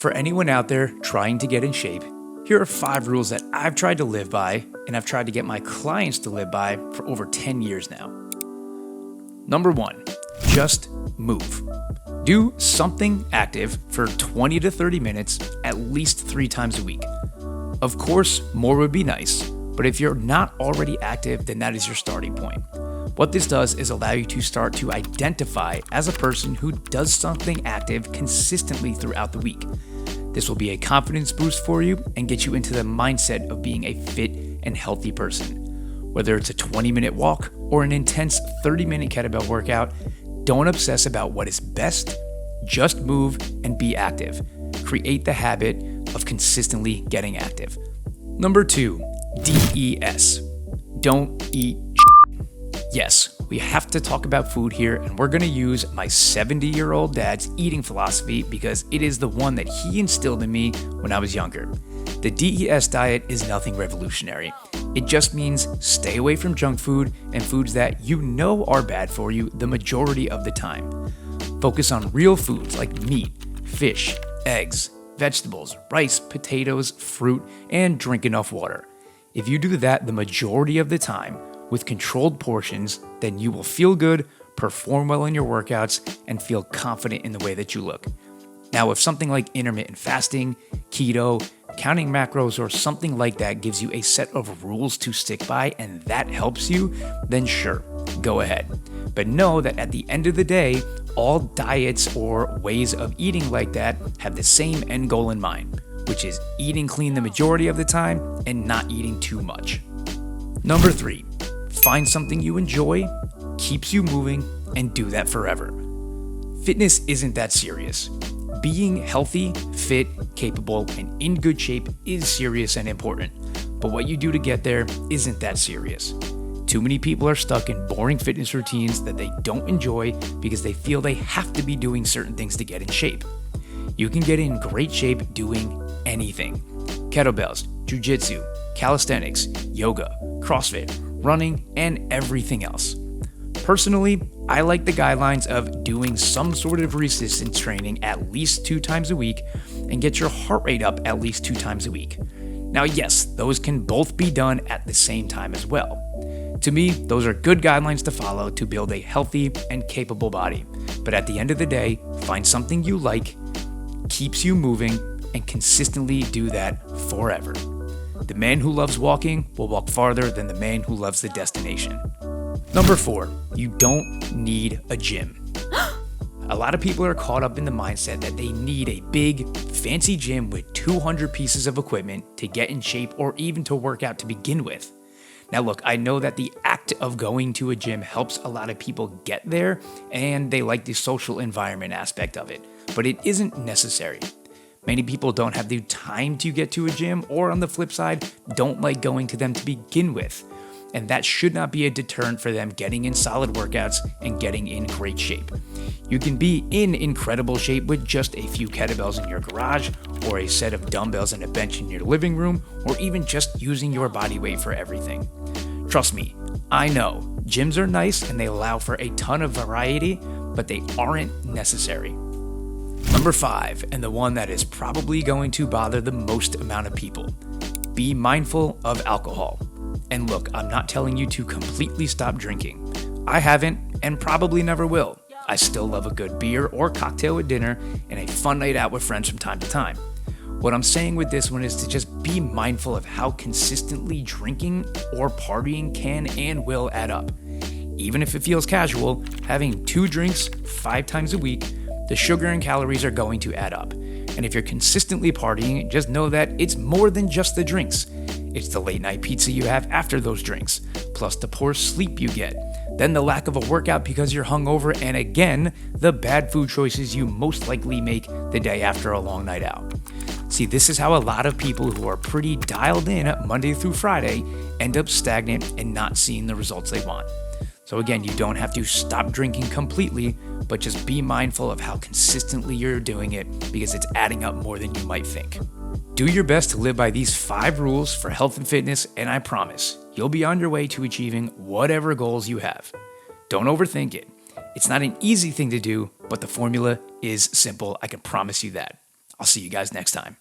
For anyone out there trying to get in shape, here are 5 rules that I've tried to live by and I've tried to get my clients to live by for over 10 years now. Number 1, just move. Do something active for 20 to 30 minutes at least 3 times a week. Of course, more would be nice, but if you're not already active, then that is your starting point. What this does is allow you to start to identify as a person who does something active consistently throughout the week. This will be a confidence boost for you and get you into the mindset of being a fit and healthy person. Whether it's a 20-minute walk or an intense 30-minute kettlebell workout, don't obsess about what is best, just move and be active. Create the habit of consistently getting active. Number 2, DES. Don't eat shit. Yes, we have to talk about food here, and we're gonna use my 70-year-old dad's eating philosophy because it is the one that he instilled in me when I was younger. The DES diet is nothing revolutionary. It just means stay away from junk food and foods that you know are bad for you the majority of the time. Focus on real foods like meat, fish, eggs, vegetables, rice, potatoes, fruit, and drink enough water. If you do that the majority of the time with controlled portions, then you will feel good, perform well in your workouts, and feel confident in the way that you look. Now, if something like intermittent fasting, keto, counting macros, or something like that gives you a set of rules to stick by and that helps you, then sure, go ahead. But know that at the end of the day, all diets or ways of eating like that have the same end goal in mind, which is eating clean the majority of the time and not eating too much. Number 3, find something you enjoy, keeps you moving, and do that forever. Fitness isn't that serious. Being healthy, fit, capable, and in good shape is serious and important, but what you do to get there isn't that serious. Too many people are stuck in boring fitness routines that they don't enjoy because they feel they have to be doing certain things to get in shape. You can get in great shape doing anything. Kettlebells, jujitsu, calisthenics, yoga, CrossFit, running, and everything else. Personally, I like the guidelines of doing some sort of resistance training at least 2 times a week and get your heart rate up at least 2 times a week. Now, yes, those can both be done at the same time as well. To me, those are good guidelines to follow to build a healthy and capable body. But at the end of the day, find something you like, keeps you moving, and consistently do that forever. The man who loves walking will walk farther than the man who loves the destination. Number 4, you don't need a gym. A lot of people are caught up in the mindset that they need a big, fancy gym with 200 pieces of equipment to get in shape or even to work out to begin with. Now look, I know that the act of going to a gym helps a lot of people get there and they like the social environment aspect of it, but it isn't necessary. Many people don't have the time to get to a gym, or on the flip side, don't like going to them to begin with. And that should not be a deterrent for them getting in solid workouts and getting in great shape. You can be in incredible shape with just a few kettlebells in your garage, or a set of dumbbells and a bench in your living room, or even just using your body weight for everything. Trust me, I know, gyms are nice and they allow for a ton of variety, but they aren't necessary. Number 5, and the one that is probably going to bother the most amount of people. Be mindful of alcohol. And look, I'm not telling you to completely stop drinking. I haven't and probably never will. I still love a good beer or cocktail at dinner and a fun night out with friends from time to time. What I'm saying with this one is to just be mindful of how consistently drinking or partying can and will add up. Even if it feels casual, having 2 drinks 5 times a week, the sugar and calories are going to add up. And if you're consistently partying, just know that it's more than just the drinks. It's the late night pizza you have after those drinks, plus the poor sleep you get, then the lack of a workout because you're hungover, and again, the bad food choices you most likely make the day after a long night out. See, this is how a lot of people who are pretty dialed in Monday through Friday end up stagnant and not seeing the results they want. So again, you don't have to stop drinking completely, but just be mindful of how consistently you're doing it because it's adding up more than you might think. Do your best to live by these 5 rules for health and fitness, and I promise you'll be on your way to achieving whatever goals you have. Don't overthink it. It's not an easy thing to do, but the formula is simple. I can promise you that. I'll see you guys next time.